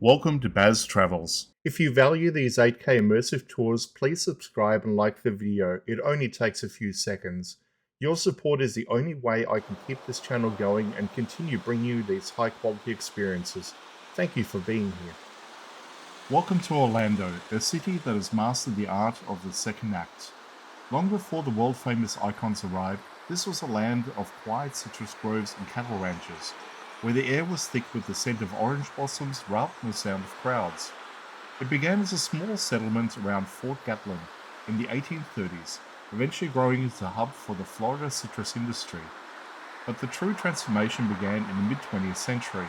Welcome to Baz Travels. If you value these 8K immersive tours, please subscribe and like the video. It only takes a few seconds. Your support is the only way I can keep this channel going and continue bringing you these high quality experiences. Thank you for being here. Welcome to Orlando, a city that has mastered the art of the second act. Long before the world famous icons arrived, this was a land of quiet citrus groves and cattle ranches, where the air was thick with the scent of orange blossoms rather than the sound of crowds. It began as a small settlement around Fort Gatlin in the 1830s, eventually growing into a hub for the Florida citrus industry. But the true transformation began in the mid-20th century.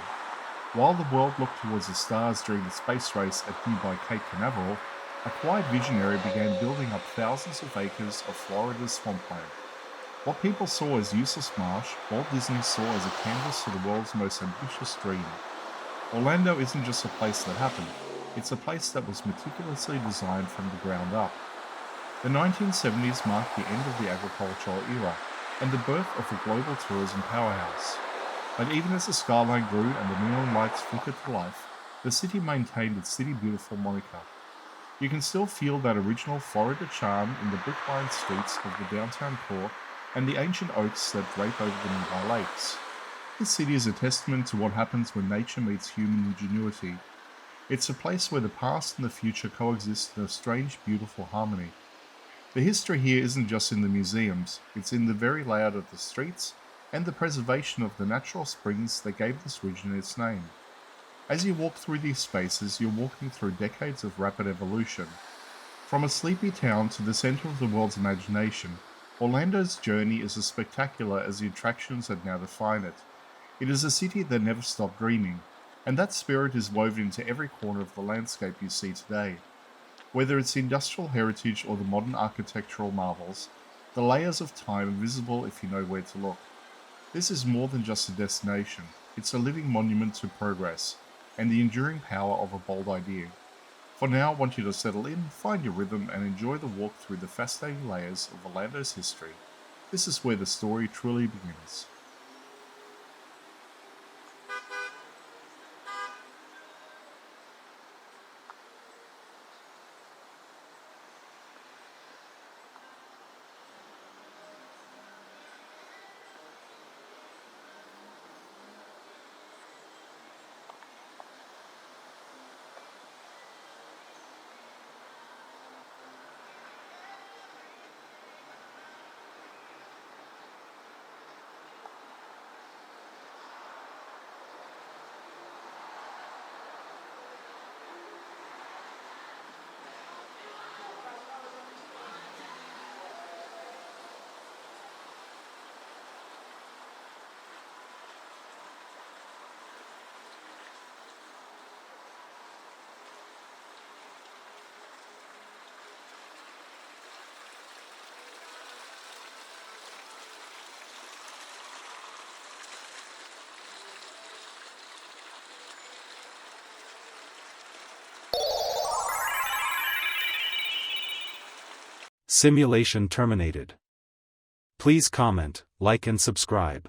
While the world looked towards the stars during the space race at nearby Cape Canaveral, a quiet visionary began building up thousands of acres of Florida's swampland. What people saw as useless marsh, Walt Disney saw as a canvas for the world's most ambitious dream. Orlando isn't just a place that happened, it's a place that was meticulously designed from the ground up. The 1970s marked the end of the agricultural era and the birth of a global tourism powerhouse. But even as the skyline grew and the neon lights flickered to life, the city maintained its City Beautiful moniker. You can still feel that original Florida charm in the brick-lined streets of the downtown core and the ancient oaks that drape over the nearby lakes. This city is a testament to what happens when nature meets human ingenuity. It's a place where the past and the future coexist in a strange, beautiful harmony. The history here isn't just in the museums, it's in the very layout of the streets and the preservation of the natural springs that gave this region its name. As you walk through these spaces, you're walking through decades of rapid evolution. From a sleepy town to the center of the world's imagination, Orlando's journey is as spectacular as the attractions that now define it. It is a city that never stopped dreaming, and that spirit is woven into every corner of the landscape you see today. Whether it's the industrial heritage or the modern architectural marvels, the layers of time are visible if you know where to look. This is more than just a destination, it's a living monument to progress, and the enduring power of a bold idea. For now, I want you to settle in, find your rhythm, and enjoy the walk through the fascinating layers of Orlando's history. This is where the story truly begins. Simulation terminated. Please comment, like and subscribe.